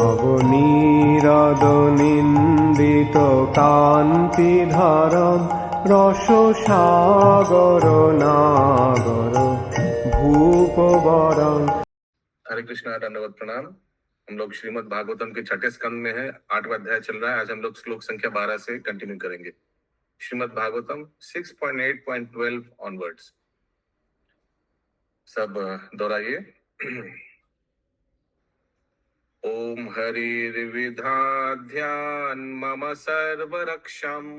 নবনীরদ-নিন্দিত কান্তিধারম রসসাগর নাগর भूपवरं। हरे कृष्णा, दंडवत प्रणाम। हम लोग श्रीमद् भागवतम के छठे स्कंद में है, 8वां अध्याय चल रहा है। आज हम लोग श्लोक संख्या 12 से कंटिन्यू करेंगे। श्रीमद् भागवतम 6.8.12 ऑनवर्ड्स। सब दोहराइए। ओम हरिर्विधाध्यान मम सर्वरक्षम्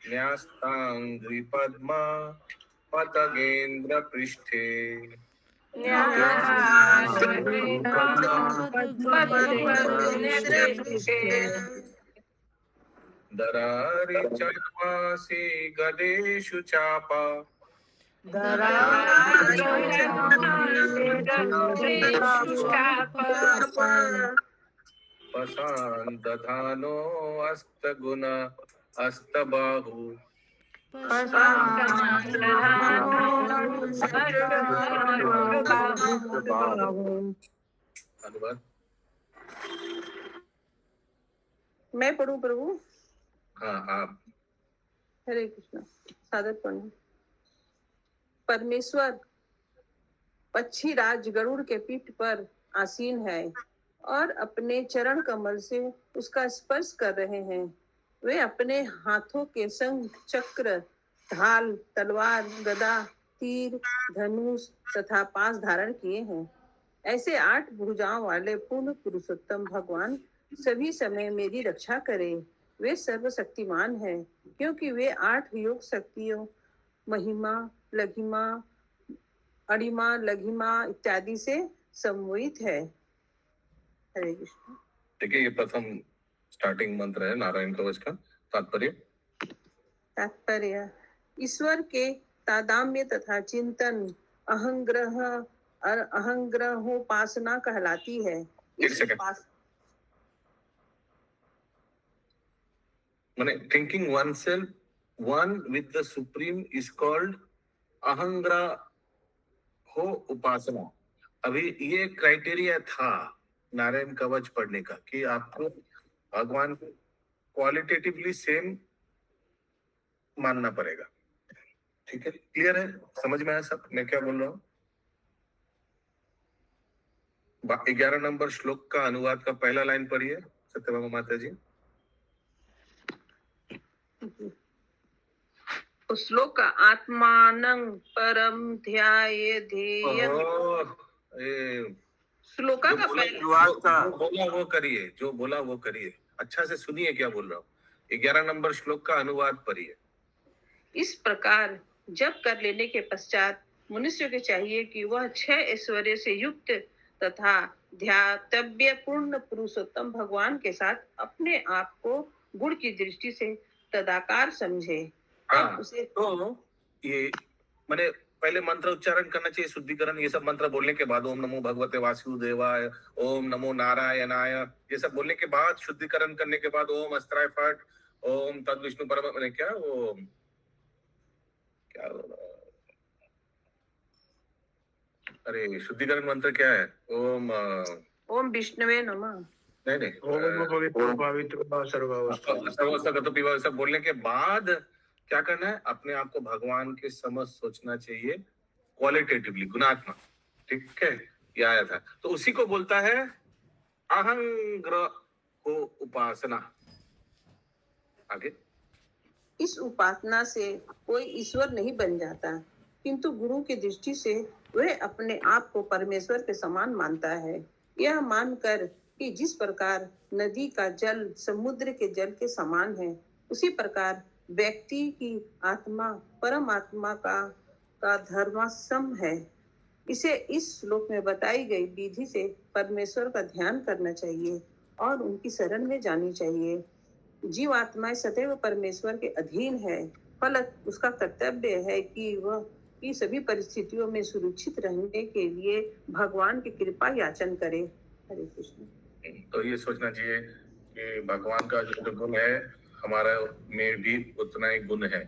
न्यास्तांघ्रि पद्मा पतगेन्द्र पृष्ठे दरारि चर्मासि गदेषु चापा पशान् दधानो अस्तगुण अस्तबाहु अनुवाद। मैं पढ़ूं प्रभु? हाँ आप। हरे कृष्ण। सादर पढ़ना। परमेश्वर पक्षीराज गरुड़ के पीठ पर आसीन है और अपने चरण कमल से उसका स्पर्श कर रहे हैं। वे अपने हाथों के संग चक्र, ढाल, तलवार, गदा, तीर, धनुष तथा पास धारण किए हैं। ऐसे 8 भुजाओं वाले पूर्ण पुरुषोत्तम भगवान सभी समय मेरी रक्षा करें। वे सर्वशक्तिमान हैं क्योंकि वे 8 योग शक्तियों महिमा, लघिमा, अणिमा, लघिमा इत्यादि से समन्वित है। हरे कृष्ण। देखिए, ये प्रथम स्टार्टिंग मंत्र है नारायण कवच का। तात्पर्य ईश्वर के तादाम्य तथा चिंतन अहंग्रहोपासना कहलाती है। माने thinking oneself one with the supreme is called अहंग्रहो उपासना। अभी ये क्राइटेरिया था नारायण कवच पढ़ने का कि आपको भगवान को क्वालिटेटिवली सेम मानना पड़ेगा। ठीक है, क्लियर है? समझ में आया सब मैं क्या बोल रहा हूँ? 11 नंबर श्लोक का अनुवाद का पहला लाइन पढ़िए सत्यभामा माता जी। श्लोक का आत्मानं परम ध्यायेध्येयं। श्लोका का जो बोला वो करिए। अच्छा से सुनिए क्या बोल रहा हूँ। 11 नंबर श्लोक का अनुवाद पढ़िए। इस प्रकार जप कर लेने के पश्चात मनुष्य को चाहिए कि वह 6 ऐश्वर्य से युक्त तथा ध्यातव्य पूर्ण पुरुषोत्तम भगवान के साथ अपने आप को गुण की दृष्टि से तदाकार समझे। उसे तो ये मैंने पहले मंत्र उच्चारण करना चाहिए, शुद्धिकरण। ये सब मंत्र बोलने के बाद ओम नमो भगवते वासुदेवाय, ओम नमो नारायणाय, ये सब बोलने के बाद शुद्धिकरण करने के बाद ओम अस्त्राय फट, ओम तद विष्णु परम, मैंने क्या अरे शुद्धिकरण मंत्र क्या है? ओम विष्णुवे नमः। नहीं सब बोलने के बाद क्या करना है? अपने आप को भगवान के समझ सोचना चाहिए, क्वालिटेटिवली, गुणात्मक। ठीक है, ये आया था। तो उसी को बोलता है अहंग्रह उपासना। आगे। इस उपासना से कोई ईश्वर नहीं बन जाता, किंतु गुरु की दृष्टि से वह अपने आप को परमेश्वर के समान मानता है। यह मानकर कि जिस प्रकार नदी का जल समुद्र के जल के समान है, उसी प्रकार व्यक्ति की आत्मा परमात्मा का धर्मासम है। इसे इस श्लोक में बताई गई विधि से परमेश्वर का ध्यान करना चाहिए और उनकी शरण में जानी चाहिए। जीव आत्माएं सदैव परमेश्वर के अधीन है, फलत उसका कर्तव्य है कि वह की सभी परिस्थितियों में सुरक्षित रहने के लिए भगवान की कृपा याचन करे। हरे कृष्ण। तो ये सोचना चाहिए कि भगवान का जो गुण है हमारा में भी उतना ही गुण है।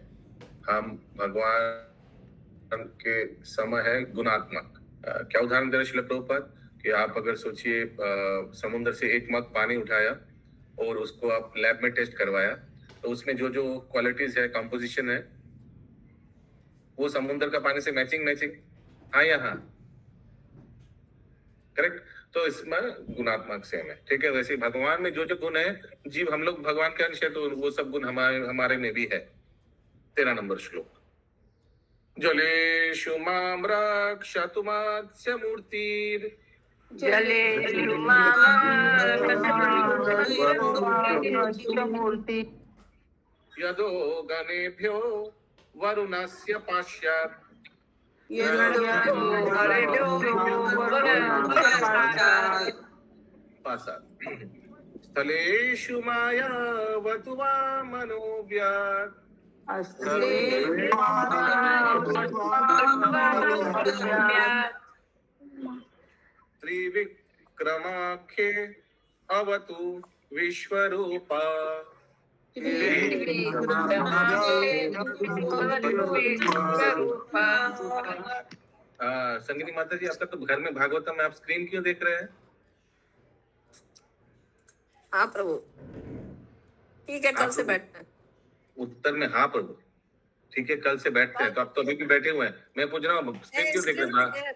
हम भगवान के समय है गुणात्मक। क्या उदाहरण दे रहे श्रील प्रभुपाद कि आप अगर सोचिए समुद्र से एक मग पानी उठाया और उसको आप लैब में टेस्ट करवाया, तो उसमें जो जो क्वालिटीज है, कंपोजिशन है, वो समुद्र का पानी से मैचिंग हाँ या हाँ, करेक्ट। तो इसमें गुणात्मक सेम है, ठीक है। वैसे भगवान में जो जो गुण है, जीव हम लोग भगवान के अंश है, तो वो सब गुण हमारे में भी है। 13 नंबर श्लोक। जलेषु मां रक्षतु मत्स्य मूर्तिर् जलेषु मूर्ति यदो गणेभ्यो वरुणस्य पाश्चात् स्थलेषु मायावतु मनोव्यात् त्रिविक्रमाख्ये अवतु विश्वरूपा। संगिनी माता जी, आपका तो घर में भागवतम है, आप स्क्रीन क्यों देख रहे हैं? हाँ प्रभु, ठीक है, कल से बैठते हैं। उत्तर में हाँ प्रभु, ठीक है, कल से बैठते हैं। तो आप तो अभी भी बैठे हुए हैं, मैं पूछ रहा हूँ स्क्रीन क्यों देख रहे हैं?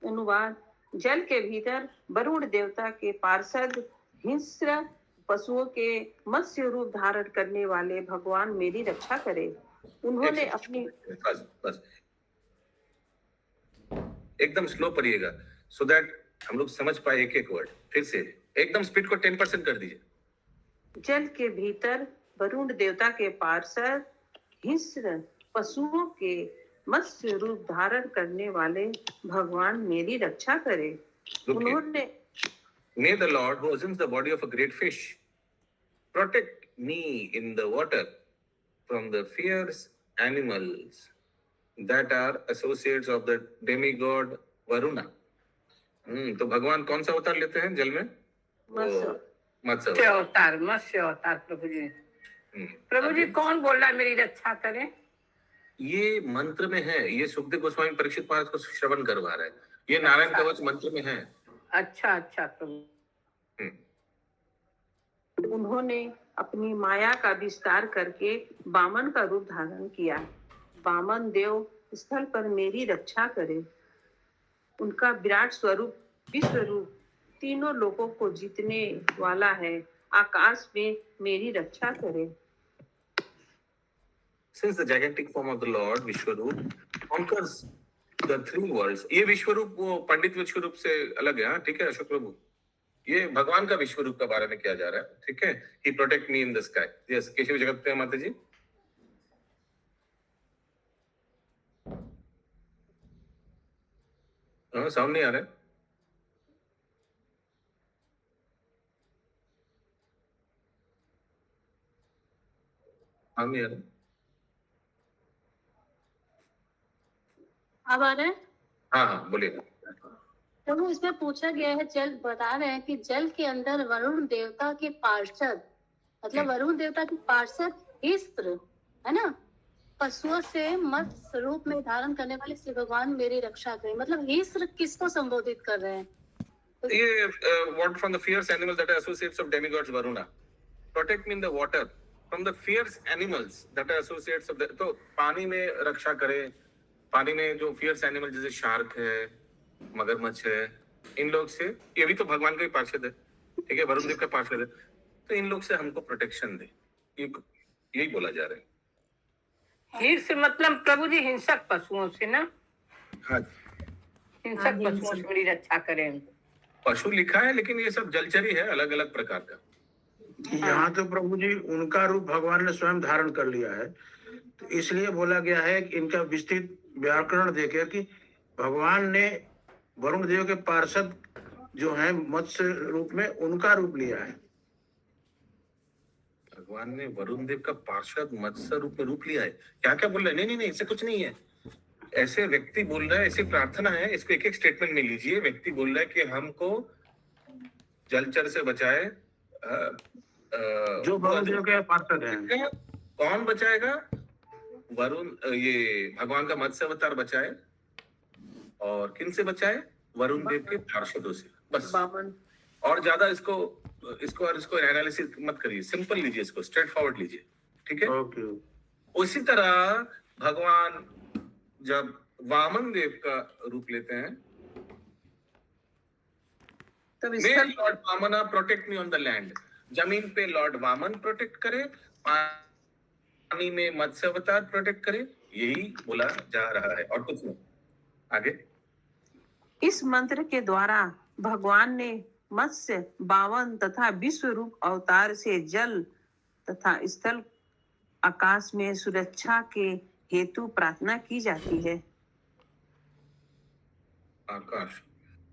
अनुवाद। जल के भीतर वरुण देवता के पार्षद हिंस्र पशुओं के मत्स्य रूप धारण करने वाले भगवान मेरी रक्षा करे। उन्होंने अपनी बस एकदम स्लो पढ़िएगा, सो दैट हम लोग समझ पाए एक एक वर्ड। फिर से एकदम स्पीड को 10% कर दीजिए। जल के भीतर वरुण देवता के पार्षद हिंस्र पशुओं के मत्स्य रूप धारण करने वाले भगवान मेरी रक्षा करे। उन्होंने May the Lord, who assumes the body of a great fish, protect me in the water from the fierce animals that are associates of the demigod Varuna. तो भगवान कौन सा अवतार लेते हैं जल में? मत्स्य अवतार। मत्स्य अवतार प्रभु जी। प्रभु जी कौन बोल रहा है मेरी रक्षा करें? ये मंत्र में है, ये सुखदेव गोस्वामी परीक्षित महाराज को श्रवण करवा रहे हैं। ये नारायण कवच मंत्र में है। अच्छा अच्छा प्रभु। उन्होंने अपनी माया का विस्तार करके वामन का रूप धारण किया। वामन देव स्थल पर मेरी रक्षा करे। उनका विराट स्वरूप विश्व रूप तीनों लोगों को जीतने वाला है। आकाश में मेरी रक्षा करे। Since the gigantic form of the Lord Vishwarup conquers the three worlds, ये विश्वरूप वो पंडित विश्वरूप से अलग है। हाँ ठीक है अशोक प्रभु, ये भगवान का विश्वरूप के बारे में किया जा रहा है, ठीक है। He protect me in the sky. Yes, Keshav जगत प्रिया माता जी। हाँ साउंड नहीं आ रहा है। हाँ नहीं आ रहा। अब आ रहा है? हाँ बोलिए। प्रभु इसमें पूछा गया है, जल बता रहे हैं कि जल के अंदर वरुण देवता के पार्षद, मतलब वरुण देवता के पार्षद हिस्र है ना, पशुओं से मत्स्य रूप में धारण करने वाले श्री भगवान मेरी रक्षा करें। मतलब हिस्र किसको संबोधित कर रहे हैं? ये what from the fierce animals that are associates of demigods Varuna, protect me in the water from the fierce animals that are associates of the, तो पानी में रक्षा करे। पानी में जो फियर्स एनिमल जैसे शार्क है, मगरमच्छ है, इन लोग से, ये भी तो भगवान का ही पार्षद है, ठीक है, वरुण देव का पार्षद है, तो इन लोग से हमको प्रोटेक्शन दे, यही बोला जा रहा है। हिंस मतलब प्रभु जी हिंसक पशुओं से ना? हाँ, हिंसक पशुओं से मेरी रक्षा करें। पशु लिखा है लेकिन ये सब जलचरी है, अलग अलग प्रकार का। यहाँ तो प्रभु जी उनका रूप भगवान ने स्वयं धारण कर लिया है, तो इसलिए बोला गया है कि इनका विस्तृत व्याकरण देखे कि भगवान ने वरुण देव के पार्षद जो हैं मत्स्य रूप में उनका रूप लिया है। भगवान ने वरुण देव का पार्षद मत्स्य रूप में रूप लिया है। क्या क्या बोल रहे हैं? नहीं ऐसे कुछ नहीं है। ऐसे व्यक्ति बोल रहा है, ऐसी प्रार्थना है, इसको एक एक स्टेटमेंट में लीजिए। व्यक्ति बोल रहा है कि हमको जलचर से बचाए, जो वरुण देव के पार्षद हैं। कौन बचाएगा? वरुण, ये भगवान का मत्स्य अवतार बचाए। और किन से बचाए? वरुण देव के पार्षदों से, बस। बामन। और ज्यादा इसको एनालिसिस मत करिए, सिंपल लीजिए, इसको स्ट्रेट फॉरवर्ड लीजिए, ठीक है? ओके। उसी तरह भगवान जब वामन देव का रूप लेते हैं, तब May स्थल Lord Vamana protect me on the land. जमीन पे लॉर्ड वामन प्रोटेक्ट करे, पानी में मत्स्य अवतार प्रोटेक्ट करे, यही बोला जा रहा है और कुछ नहीं। आगे। इस मंत्र के द्वारा भगवान ने मत्स्य, बावन तथा विश्व रूप अवतार से जल तथा स्थल आकाश में सुरक्षा के हेतु प्रार्थना की जाती है। आकाश,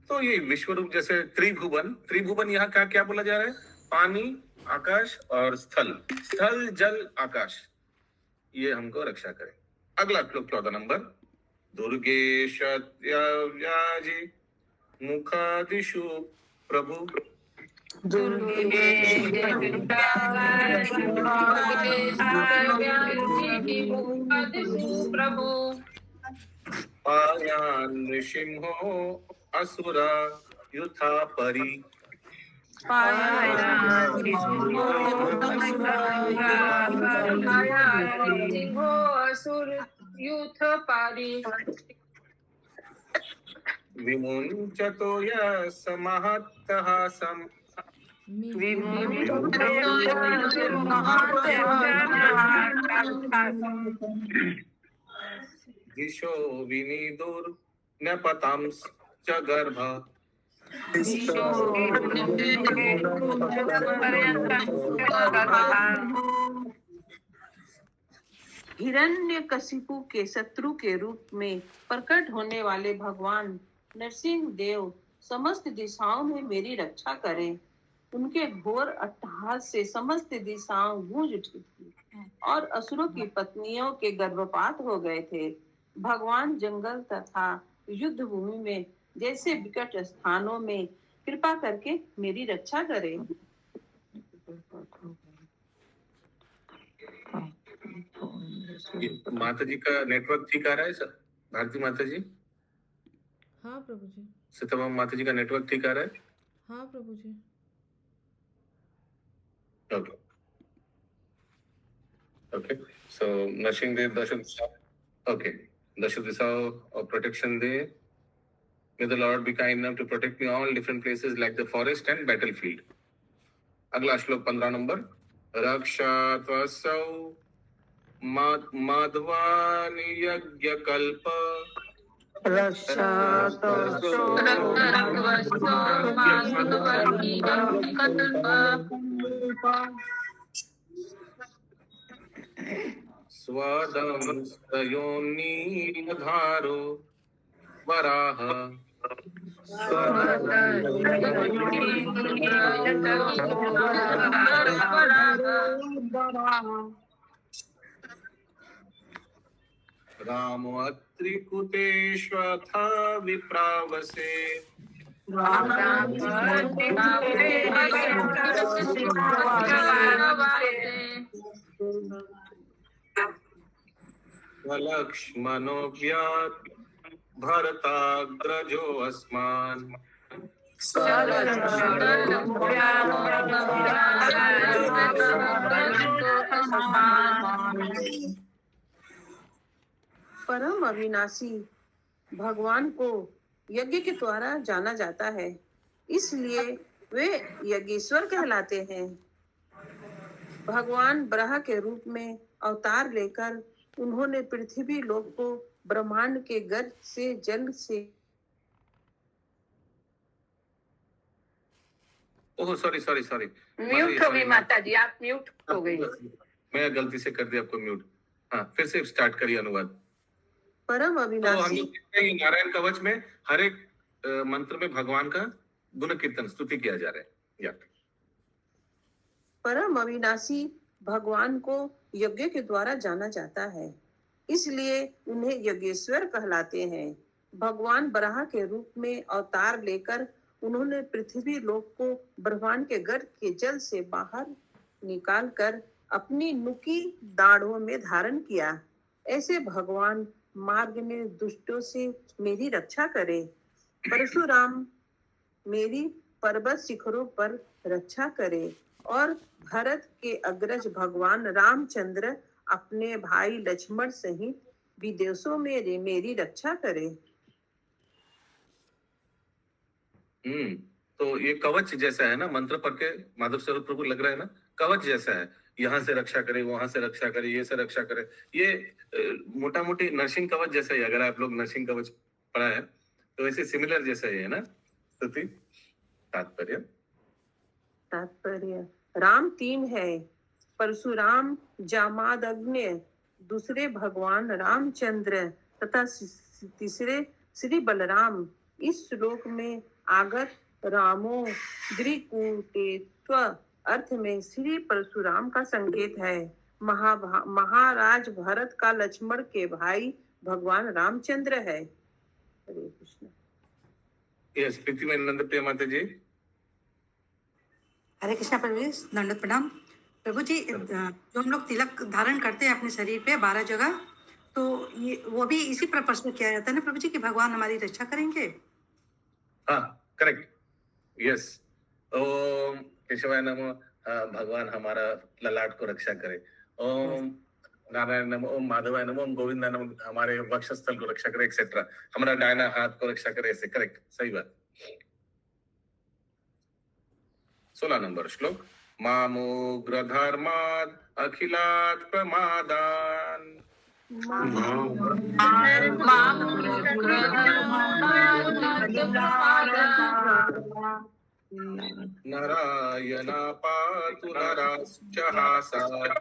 तो ये विश्व रूप जैसे त्रिभुवन यहाँ का क्या बोला जा रहा है? पानी, आकाश और स्थल। स्थल, जल, आकाश, ये हमको रक्षा करे। अगला श्लोक 14 नंबर। दुर्गे सत्याव्याजी मुखादिषु प्रभु नृसिंहो असुरा युथा परि। विमुञ्चतो यस्महत्तः सम् दिशो विनिदुर्नपतांश्च गर्भ। हिरण्यकशिपु के शत्रु के रूप में प्रकट होने वाले भगवान नरसिंह देव समस्त दिशाओं में मेरी रक्षा करें। उनके घोर अट्टहास से समस्त दिशाओं गूंज उठी थी और असुरों की पत्नियों के गर्भपात हो गए थे। भगवान जंगल तथा युद्ध भूमि में जैसे विकट स्थानों में कृपा करके मेरी रक्षा करें। माता जी का नेटवर्क ठीक आ रहा है सर? भारती माता जी? हाँ प्रभु जी। सत्यभामा माता जी का नेटवर्क ठीक आ रहा है? हाँ प्रभु जी। Okay. Okay. So Nrsimha Dev Dasha Disa. Okay. Dasha Disa of protection day. May the Lord be kind enough to protect me all different places like the forest and battlefield. अगला श्लोक 15 number. रक्षा त्वसौ माधवानि यज्ञकल्प। स्वदं स्तयोनिधारो वराह। रामो अत्रिकुटेष्वथा विप्रावसे। लक्ष्मणोऽव्यात् भरताग्रजो अस्मान्। परम अविनाशी भगवान को यज्ञ के द्वारा जाना जाता है, इसलिए वे यज्ञेश्वर कहलाते हैं। भगवान ब्रह्मा के रूप में अवतार लेकर उन्होंने पृथ्वी लोक को ब्रह्मांड के गर्भ से जल से। ओह सॉरी म्यूट हो गई माता जी, आप म्यूट हो गई। मैं गलती से कर दिया आपको म्यूट। हाँ, फिर से स्टार्ट करिए अनुवाद। परम तो हम अविनाशी लोग देखते हैं नारायण कवच में हर एक मंत्र में भगवान का गुण कीर्तन स्तुति किया जा रहा है। या परम अविनाशी भगवान को यज्ञ के द्वारा जाना जाता है, इसलिए उन्हें यज्ञेश्वर कहलाते हैं। भगवान ब्रह्मा के रूप में अवतार लेकर उन्होंने पृथ्वी लोक को ब्रह्मांड के गर्भ के जल से बाहर निकालकर अपनी नुकी दाढ़ों में धारण किया। ऐसे भगवान मार्ग में दुष्टों से मेरी रक्षा करे। परशुराम मेरी पर्वत शिखरों पर रक्षा करे और भरत के अग्रज भगवान रामचंद्र अपने भाई लक्ष्मण सहित विदेशों में मेरी रक्षा करे। तो ये कवच जैसा है ना, मंत्र पढ़ के माधव स्वरूप प्रभु लग रहा है ना, कवच जैसा है। यहाँ से रक्षा करे, वहां से रक्षा करे, ये से रक्षा करे। ये मोटा मोटी नरसिंह कवच जैसा ही, अगर आप लोग नरसिंह कवच पढ़ा है तो वैसे सिमिलर जैसा ही है ना। स्तुति तात्पर्य राम 3 है, परशुराम, जामादग्नि, दूसरे भगवान रामचंद्र तथा तीसरे श्री बलराम। इस श्लोक में आगत रामो द्विकूटेत्व अर्थ में श्री परशुराम का संकेत है। महाराज भरत का लक्ष्मण के भाई भगवान रामचंद्र है। हरे कृष्ण। यस, प्रीति में नंद प्रिय माता जी। हरे कृष्णा प्रभु जी, दंडवत प्रणाम। प्रभु जी, जो हम लोग तिलक धारण करते हैं अपने शरीर पे 12 जगह, तो ये वो भी इसी पर्पस में किया जाता है ना प्रभु जी, कि भगवान हमारी रक्षा करेंगे। हाँ, करेक्ट, यस। ओम केशवाय नमः, भगवान हमारा ललाट को रक्षा करे। ओम नारायण नमः, ओम माधवाय नमः, ओम गोविंदाय नमः, हमारे वक्षस्थल को रक्षा करे, एक्सेट्रा। हमारा डायना हाथ को रक्षा करे, ऐसे। करेक्ट, सही बात। 16 नंबर श्लोक। मामोग्र धर्माद अखिलात प्रमादान नारायणा पातु नराश्च हासात्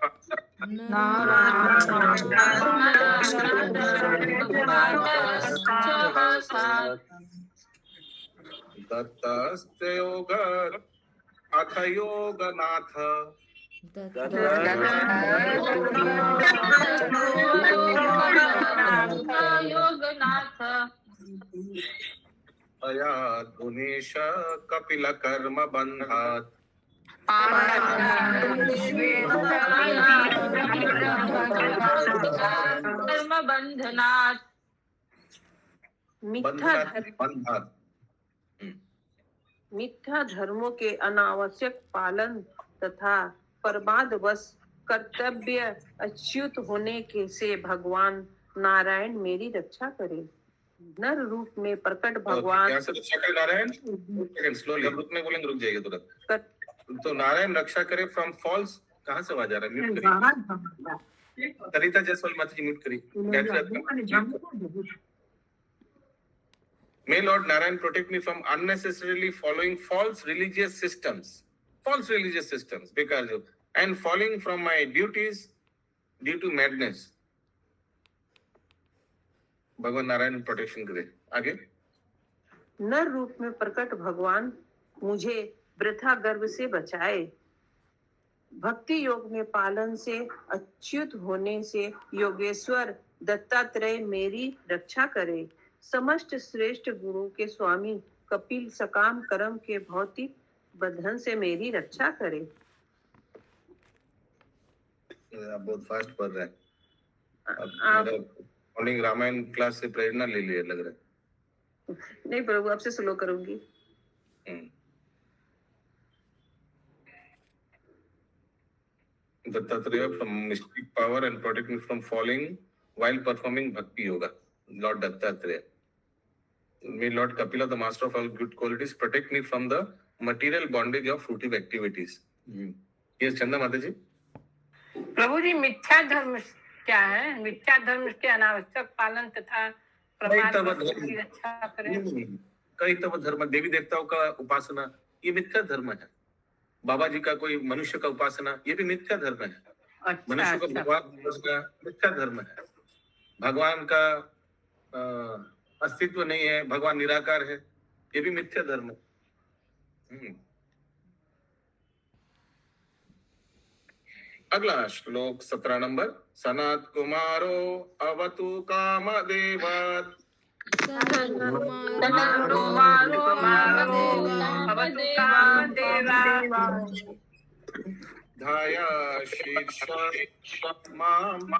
दत्तस्ते योगः अथ योगनाथ अयात् गुणेश कपिल कर्म बंधात् मिथ्या धर्मों के अनावश्यक पालन तथा प्रमादवश कर्तव्य अच्युत होने के से भगवान नारायण मेरी रक्षा करे। नर रूप में प्रकट भगवान नारायण, स्लोली ग्रुप में बोलेंगे, रुक जाइए तुरंत। तो नारायण रक्षा करे फ्रॉम फॉल्स। कहाँ से आवाज आ रहा है? म्यूट करिए। सरिता जयसवाल माता जी, म्यूट करिए। May Lord Narayan protect me from unnecessarily following false religious systems, because and falling from my duties due to madness. भगवान नारायण प्रोटेक्शन करे। आगे। नर रूप में प्रकट भगवान मुझे वृथा गर्व से बचाए, भक्ति योग में पालन से अच्युत होने से योगेश्वर दत्तात्रेय मेरी रक्षा करे। समस्त श्रेष्ठ गुरु के स्वामी कपिल सकाम कर्म के भौतिक बंधन से मेरी रक्षा करे। आप बहुत फास्ट पढ़ रहे हैं। मॉर्निंग रामायण क्लास से प्रेरणा ले लिया लग रहा है। नहीं प्रभु, आपसे स्लो करूंगी। Dattatreya from mystic power and protect me from falling while performing bhakti yoga. Lord Dattatreya. May Lord Kapila, the master of all good qualities, protect me from the material bondage of fruitive activities. Yes, चंदा माता जी। प्रभु जी, मिथ्या धर्म क्या है? मिथ्या धर्म के अनावश्यक पालन तथा की रक्षा करें। कई तब धर्म, देवी देवताओं का उपासना, ये मिथ्या धर्म है। बाबा जी का कोई मनुष्य का उपासना, ये भी मिथ्या धर्म है। मनुष्य को भगवान का मिथ्या धर्म है। भगवान का अस्तित्व नहीं है, भगवान निराकार है, ये भी मिथ्या धर्म है। अगला श्लोक 17 नंबर। सनत कुमारो अवतु कामदेवात् धाया शीर्ष माम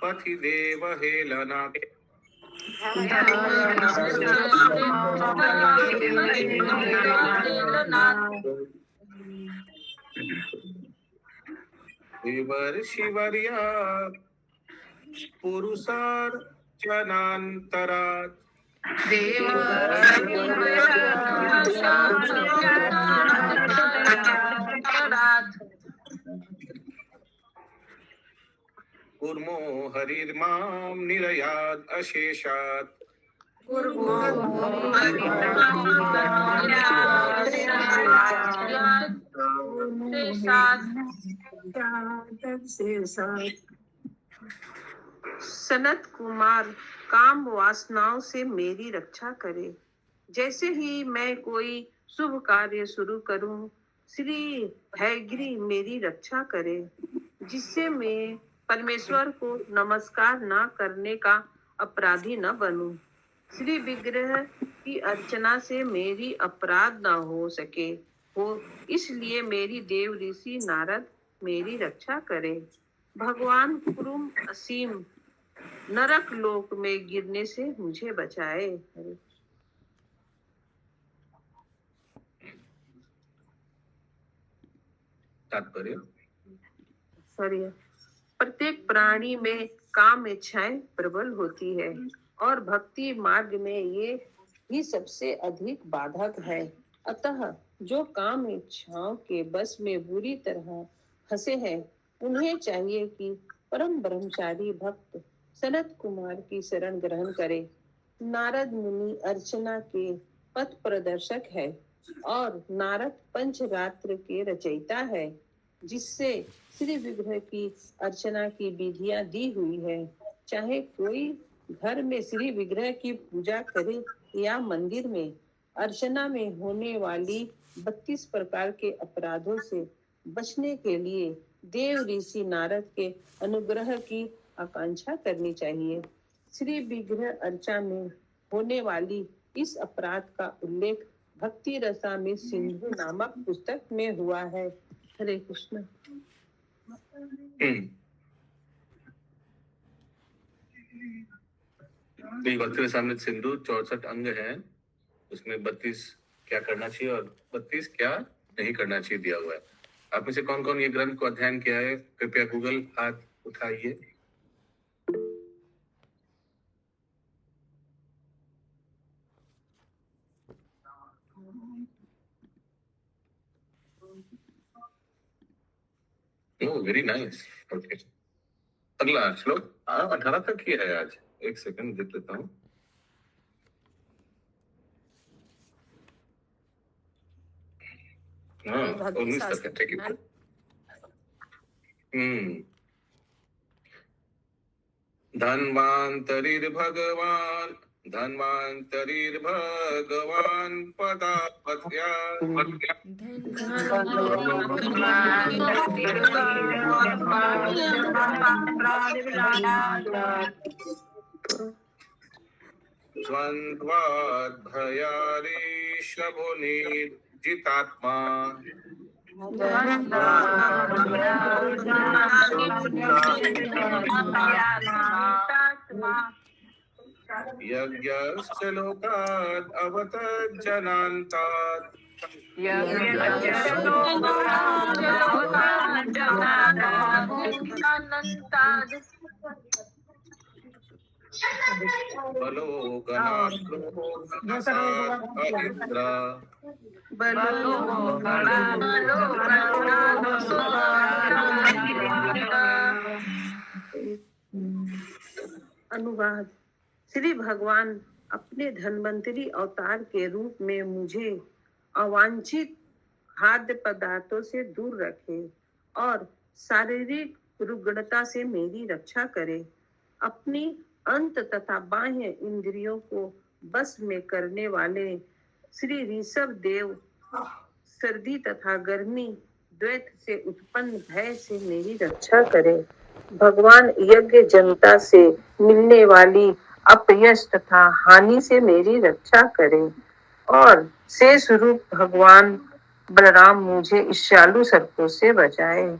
पथि देव हेलना शिवर्या पुरुषार्चनान्तरात् कुर्मो हरिर्मां निरयाद् अशेषात् सनत कुमार काम वासनाओं से मेरी रक्षा करे। जैसे ही मैं कोई शुभ कार्य शुरू करूं, श्री हैग्री मेरी रक्षा करे, जिससे मैं परमेश्वर को नमस्कार न करने का अपराधी न बनूं। श्री विग्रह की अर्चना से मेरी अपराध न हो सके हो, इसलिए मेरी देव ऋषि नारद मेरी रक्षा करे। भगवान कुरुम असीम नरक लोक में गिरने से मुझे बचाए। तात्पर्य प्रत्येक प्राणी में काम इच्छाएं प्रबल होती है और भक्ति मार्ग में ये ही सबसे अधिक बाधक है। अतः जो काम इच्छाओं के बस में बुरी तरह फंसे हैं, उन्हें चाहिए कि परम ब्रह्मचारी भक्त सनत कुमार की शरण ग्रहण करे। नारद मुनि अर्चना के पथ प्रदर्शक है और नारद पंचरात्र के रचयिता है, जिससे श्री विग्रह की अर्चना की विधियां दी हुई है। चाहे कोई घर में श्री विग्रह की पूजा करे या मंदिर में, अर्चना में होने वाली 32 प्रकार के अपराधों से बचने के लिए देव ऋषि नारद के अनुग्रह की आकांक्षा करनी चाहिए। श्री विग्रह अर्चा में होने वाली इस अपराध का उल्लेख भक्ति रसामृत सिंधु नामक पुस्तक में हुआ है। हरे कृष्ण। भक्ति रसामृत सिंधु 64 अंग है, उसमें 32 क्या करना चाहिए और 32 क्या नहीं करना चाहिए दिया हुआ है। आप में से कौन कौन ये ग्रंथ को अध्ययन किया है, कृपया गूगल हाथ उठाइए। Very nice. ओके, अगला श्लोक 18 तक ही है आज। एक सेकंड देख लेता हूँ। हाँ, 19 तक है, ठीक है। धन्वान्तरिर्भगवान् पदापत्या द्वन्द्वाद्भयारीशभुनिर्जितात्मा यज्ञस्य लोकात् अवतज्जनान्तात् बलो अनुवाद। श्री भगवान अपने धन्वंतरी अवतार के रूप में मुझे अवांछित खाद्य पदार्थों से दूर रखे और शारीरिक रुग्णता से मेरी रक्षा करे। अपनी अंत तथा बाह्य इंद्रियों को बस में करने वाले श्री ऋषभ देव सर्दी तथा गर्मी द्वैत से उत्पन्न भय से मेरी रक्षा करे। भगवान यज्ञ जनता से मिलने वाली अपयश तथा हानि से मेरी रक्षा करे और शेष रूप भगवान बलराम मुझे इस शालू सर्पों से बचाए।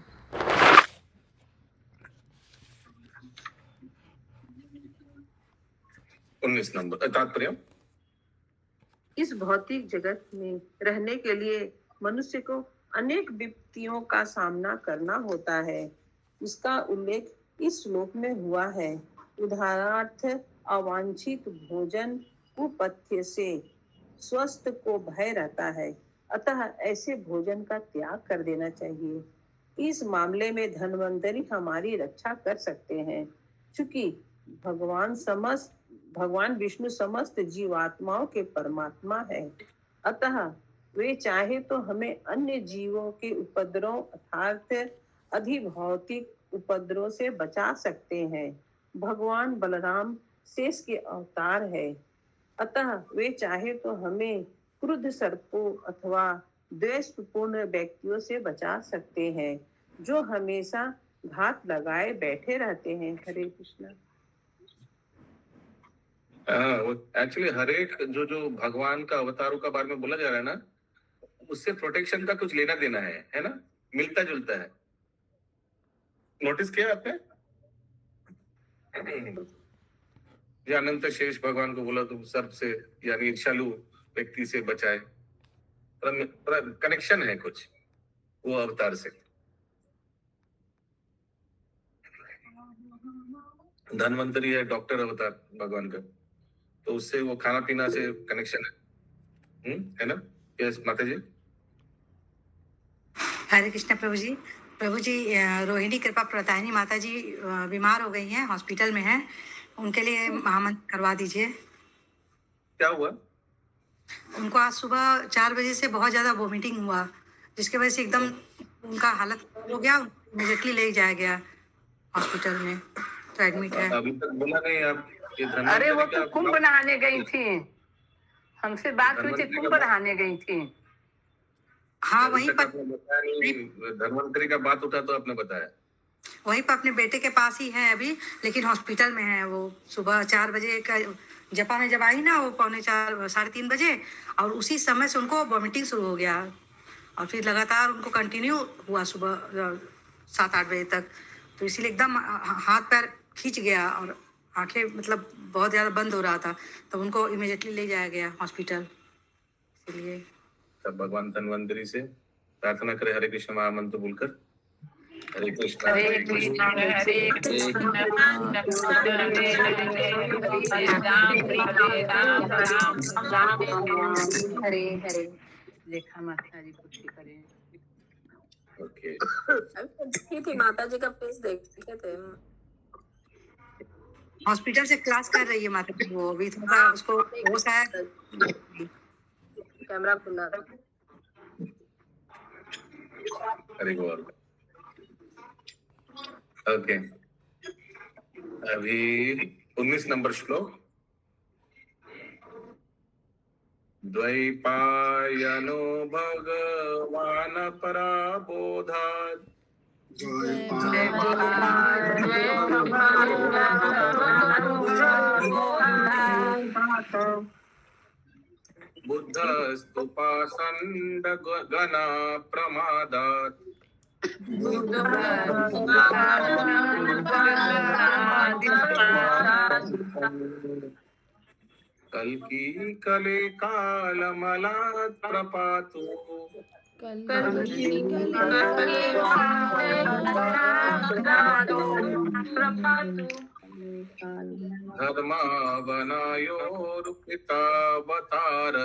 19 नंबर तात्पर्य। इस भौतिक जगत में रहने के लिए मनुष्य को अनेक विपत्तियों का सामना करना होता है। इसका उल्लेख इस श्लोक में हुआ है। उदाहरणार्थ अवांछित भोजन कुपथ्य से स्वस्थ को भय रहता है, अतः ऐसे भोजन का त्याग कर देना चाहिए। इस मामले में धन्वंतरी हमारी रक्षा कर सकते हैं, क्योंकि भगवान विष्णु समस्त जीवात्माओं के परमात्मा है। अतः वे चाहे तो हमें अन्य जीवों के उपद्रव अर्थात अधिभौतिक उपद्रव से बचा सकते हैं। भगवान बलराम शेष के अवतार है, अतः वे चाहे तो हमें क्रुद्ध सर्पों अथवा द्वेषपूर्ण व्यक्तियों से बचा सकते हैं, जो हमेशा घात लगाए बैठे रहते हैं। हरे कृष्णा। एक्चुअली हर एक जो भगवान का अवतारों का बारे में बोला जा रहा है ना, उससे प्रोटेक्शन का कुछ लेना देना है ना, मिलता जुलता है। नोटिस किया आपने? जो अनंत शेष भगवान को बोला तुम सर्प से यानी ईर्ष्यालु व्यक्ति से बचाए, कनेक्शन है कुछ वो अवतार से। धन्वंतरी है डॉक्टर अवतार भगवान का, तो उससे वो खाना पीना से कनेक्शन है ना। यस माता जी। हरे कृष्ण प्रभु जी। प्रभु जी, रोहिणी कृपा प्रदायिनी माता जी बीमार हो गई हैं, हॉस्पिटल में हैं, उनके लिए महामंत्र करवा दीजिए। क्या हुआ? उनको आज सुबह 4 बजे से बहुत ज्यादा वोमिटिंग हुआ, जिसकी वजह से एकदम उनका हालत हो गया, इमीडिएटली ले जाया गया हॉस्पिटल में, तो एडमिट है। अभी तक बोला नहीं आप? अरे वो तो कुंभ नहाने गई थी, हमसे बात हुई थी, कुंभ नहाने गई थी। हाँ, वहीं पर धन्वंतरी का बात उठा तो आपने बताया। वहीं पर अपने बेटे के पास ही है अभी, लेकिन हॉस्पिटल में है। वो सुबह 4 बजे का जपा में जब आई ना, वो 3:45 साढ़े 3 बजे, और उसी समय से उनको वॉमिटिंग शुरू हो गया, और फिर लगातार उनको कंटिन्यू हुआ सुबह 7-8 बजे तक। तो इसीलिए एकदम हाथ पैर खींच गया और आंखें मतलब बहुत ज्यादा बंद हो रहा था, तो उनको इमीडिएटली ले जाया गया हॉस्पिटल। इसलिए तब भगवान धन्वंतरी से प्रार्थना करें हरे कृष्ण महामंत्र बोलकर। हरे कृष्ण हरे कृष्ण हरे कृष्ण राम हरे हरे। देखा माता जी कुछ करें। ओके, देखी थी माता जी का फेस देखे थे। हॉस्पिटल से क्लास कर रही है माता जी, वो अभी थोड़ा उसको होश आया, कैमरा खुला था। हरे गोविंद। ओके, अभी 19 नंबर श्लोक। द्वैपायनो भगवान पराबोधात् बुद्धस्तु पाषण्ड गना प्रमादात् कल्की कले कालमलात् प्रपातो धर्मावनायोरुपितावतार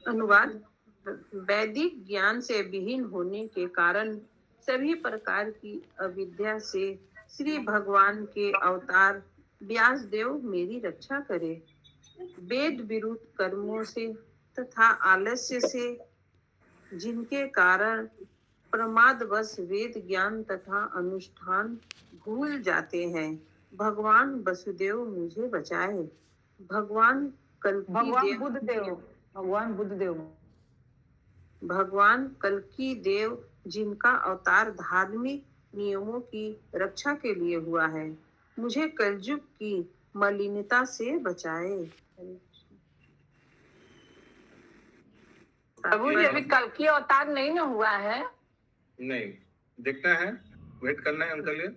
अनुवाद। वैदिक ज्ञान से विहीन होने के कारण सभी प्रकार की अविद्या से श्री भगवान के अवतार व्यास देव मेरी रक्षा करे। वेद विरुद्ध कर्मों से तथा आलस्य से जिनके कारण प्रमादवश वेद ज्ञान तथा अनुष्ठान भूल जाते हैं, भगवान वसुदेव मुझे बचाए। भगवान कल्की देव जिनका अवतार धार्मिक नियमों की रक्षा के लिए हुआ है, मुझे कलयुग की मलिनता से बचाए। प्रभु जी अभी कल की अवतार नहीं ना हुआ है। नहीं, देखना है, वेट करना है उनके लिए।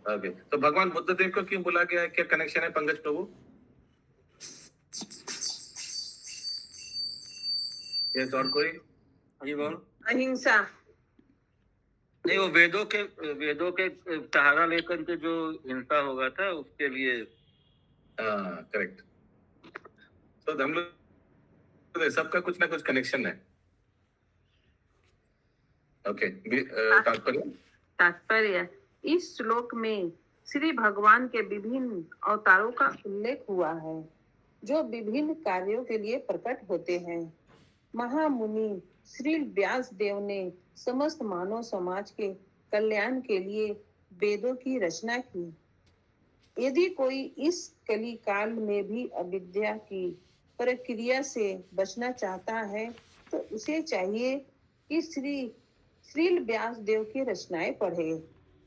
ओके, तो भगवान बुद्ध देव को क्यों बुला गया है, क्या कनेक्शन है पंकज प्रभु? यस, और कोई? जी बोल। अहिंसा। नहीं, वो वेदों के सहारा लेकर के जो हिंसा होगा था उसके लिए। करेक्ट। तो हम लोग सबका कुछ ना कुछ कनेक्शन है। ओके, तात्पर्य, इस श्लोक में श्री भगवान के विभिन्न अवतारों का उल्लेख हुआ है जो विभिन्न कार्यों के लिए प्रकट होते हैं। महामुनि श्री व्यास देव ने समस्त मानव समाज के कल्याण के लिए वेदों की रचना की। यदि कोई इस कली काल में भी अविद्या की प्रक्रिया से बचना चाहता है तो उसे चाहिए कि श्री व्यास देव की रचनाएं पढ़े।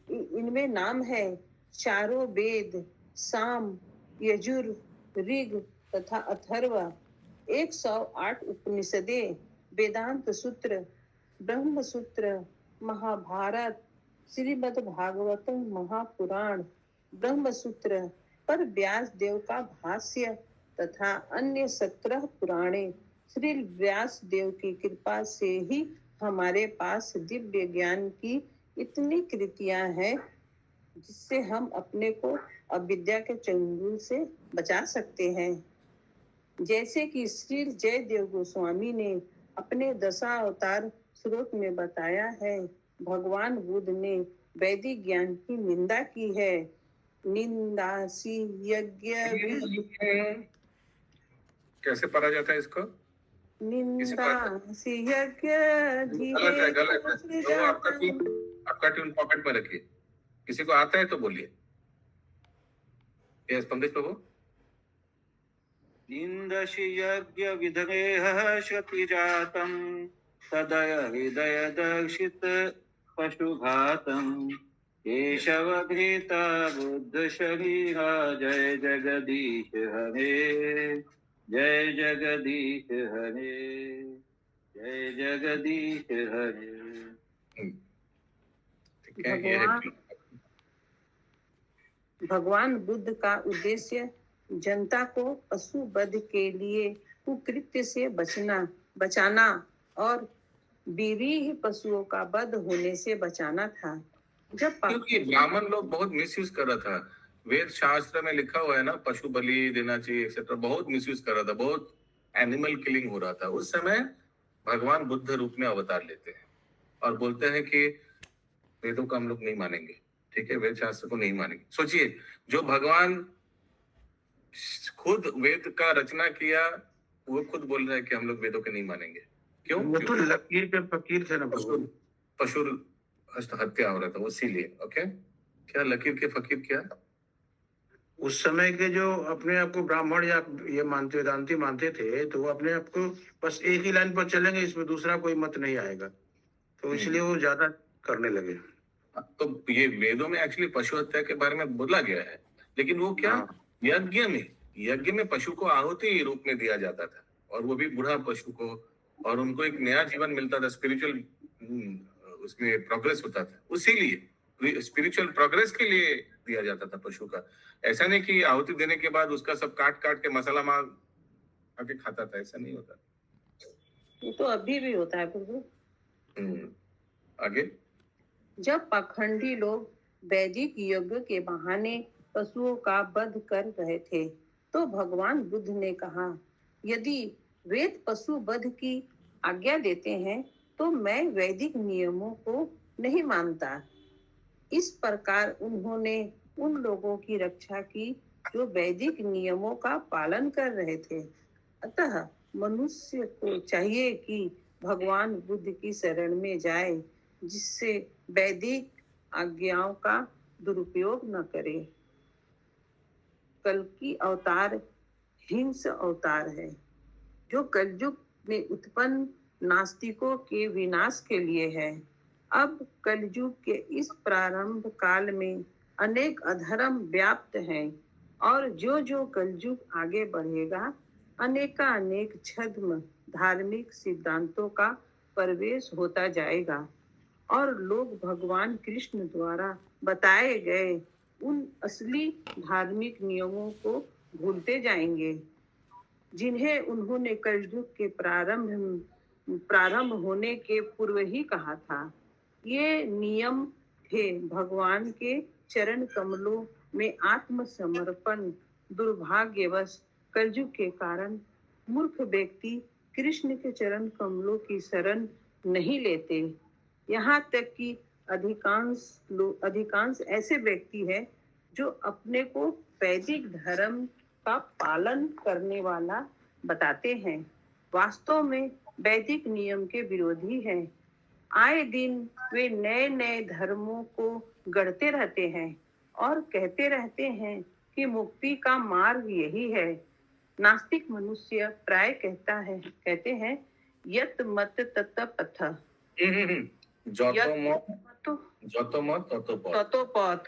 इनमें नाम है चारों वेद, साम, यजुर, ऋग तथा अथर्व, 108 उपनिषदें, वेदांत सूत्र, ब्रह्म सूत्र, महाभारत, श्रीमद् भागवतम महापुराण, ब्रह्म सूत्र पर व्यास देव का भाष्य तथा अन्य 17 पुराणे। श्री व्यास देव की कृपा से ही हमारे पास दिव्य ज्ञान की इतनी कृतियां हैं जिससे हम अपने को अविद्या के चंगुल से बचा सकते हैं। जैसे कि श्री जयदेव गोस्वामी ने अपने दशावतार श्लोक में बताया है, भगवान बुद्ध ने वैदिक ज्ञान की निंदा की है। निंदासी यज्ञ कैसे पढ़ा जाता है इसको? निंदासी यज्ञ गलत है। तो आपका ट्यून पॉकेट में रखिए। किसी को आता है तो बोलिए। यस, पंकज प्रभु। निंदसि यज्ञ विधेह श्रुति जातम तदय हृदय दर्शित पशुघातम केशवधृता बुद्ध शरीरा जय जगदीश हरे, जय जगदीश हरे, जय जगदीश हरे। भगवान बुद्ध का उद्देश्य जनता को पशु वध के लिए कुकृत्य से बचाना और बीवी पशुओं का वध होने से बचाना था। क्योंकि ब्राह्मण लोग बहुत मिसयूज कर रहा था। वेद शास्त्र में लिखा हुआ है ना, पशु बलि देना चाहिए एक्सेट्रा, बहुत मिसयूज कर रहा था, बहुत एनिमल किलिंग हो रहा था। उस समय भगवान बुद्ध रूप में अवतार लेते हैं और बोलते हैं कि वेदों को हम लोग नहीं मानेंगे, ठीक है, वेद शास्त्र को नहीं मानेंगे। सोचिए, जो भगवान खुद वेद का रचना किया वो खुद बोल रहा है कि हम लोग वेदों के नहीं मानेंगे। क्यों? वो तो लकीर पे फकीर थे ना, पशु हत्या हो रहा था इसीलिए। ओके, क्या लकीर के फकीर क्या? उस समय के जो अपने आप को ब्राह्मण या ये मानते वेदांती मानते थे, तो वो अपने आप को बस एक ही लाइन पर चलेंगे, इसमें दूसरा कोई मत नहीं आएगा, तो इसलिए वो ज्यादा करने लगे। तो ये वेदों में एक्चुअली पशु हत्या के बारे में बोला गया है, लेकिन वो क्या, यज्ञ में पशु को आहुति रूप में दिया जाता था, और वो भी बूढ़ा पशु को, और उनको एक नया जीवन मिलता था, स्पिरिचुअल उसमें प्रोग्रेस होता था, उसीलिए स्पिरिचुअल प्रोग्रेस के लिए दिया जाता था पशु का। ऐसा नहीं कि आहुति देने के बाद उसका सब काट के मसाला मार आके खाता था, ऐसा नहीं होता। ये तो अभी भी होता है प्रभु। आगे, जब पाखंडी लोग वैदिक यज्ञ के बहाने पशुओं का वध कर रहे थे तो भगवान बुद्ध ने कहा, यदि वेद पशु वध की आज्ञा देते हैं तो मैं वैदिक नियमों को नहीं मानता। इस प्रकार उन्होंने उन लोगों की रक्षा की जो वैदिक नियमों का पालन कर रहे थे। अतः मनुष्य को चाहिए कि भगवान बुद्ध की शरण में जाए, जिससे वैदिक आज्ञाओं का दुरुपयोग न करे। कल की अवतार हिंस अवतार है, जो कलयुग में उत्पन्न नास्तिकों के विनाश के लिए है। अब कलयुग के इस प्रारंभ काल में अनेक अधर्म व्याप्त हैं, और जो कलयुग आगे बढ़ेगा अनेक छद्म धार्मिक सिद्धांतों का प्रवेश होता जाएगा और लोग भगवान कृष्ण द्वारा बताए गए उन असली धार्मिक नियमों को भूलते जाएंगे जिन्हें उन्होंने कलयुग के प्रारंभ होने के पूर्व ही कहा था। ये नियम थे भगवान के चरण कमलों में आत्मसमर्पण। दुर्भाग्यवश कलयुग के कारण मूर्ख व्यक्ति कृष्ण के चरण कमलों की शरण नहीं लेते। यहाँ तक कि अधिकांश ऐसे व्यक्ति हैं जो अपने को वैदिक धर्म का पालन करने वाला बताते हैं, वास्तव में वैदिक नियम के विरोधी हैं। आए दिन वे नए नए धर्मों को गढ़ते रहते हैं और कहते रहते हैं कि मुक्ति का मार्ग यही है। नास्तिक मनुष्य प्राय कहते हैं यत मत तत पथ, যত মত তত পথ। पथ।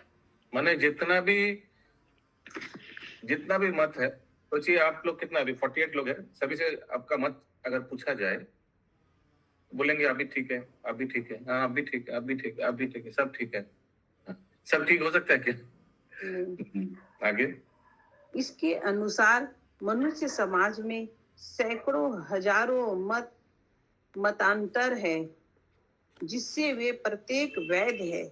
माने जितना भी मत है, सोचिए आप लोग कितना अभी 48 लोग हैं, सभी से आपका मत अगर पूछा जाए बोलेंगे आप भी ठीक है, आप भी ठीक है, हाँ आप भी ठीक है, आप भी ठीक है, आप भी ठीक है, सब ठीक है। हाँ, सब ठीक हो सकता है क्या? आगे इसके अनुसार मनुष्य समाज में सैकड़ों हजारों मतांतर है जिससे वे प्रत्येक वैध है।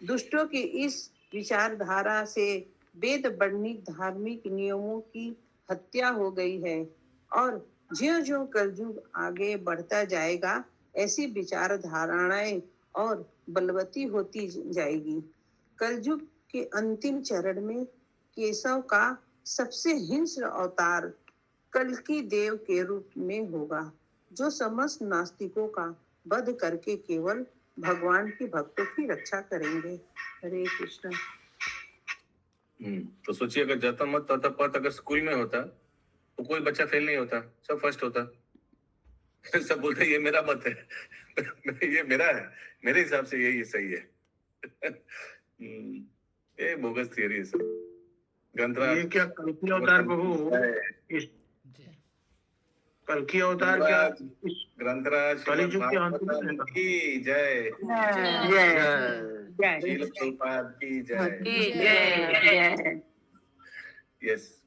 दुष्टों की इस विचारधारा से वेद वर्णित धार्मिक नियमों की हत्या हो गई है और ज्यों-ज्यों कलयुग आगे बढ़ता जाएगा ऐसी विचारधाराएं और बलवती होती जाएगी। कलयुग के अंतिम चरण में केशव का सबसे हिंस्र अवतार कल्कि देव के रूप में होगा जो समस्त नास्तिकों का वध करके केवल भगवान के भक्तों की रक्षा करेंगे। हरे कृष्ण। तो सोचिए अगर जत मत तत पथ अगर स्कूल में होता तो कोई बच्चा फेल नहीं होता, सब फर्स्ट होता। सब बोलते ये मेरा मत है ये मेरा है, मेरे हिसाब से यही सही है। ये बोगस थियरी है सब। ग्रंथराज ये क्या कल्कि अवतार प्रभु? इस कल्कि अवतार क्या ग्रंथराज कलियुग के अंत में की जय, जय श्रील प्रभुपाद की जय। जय। यस।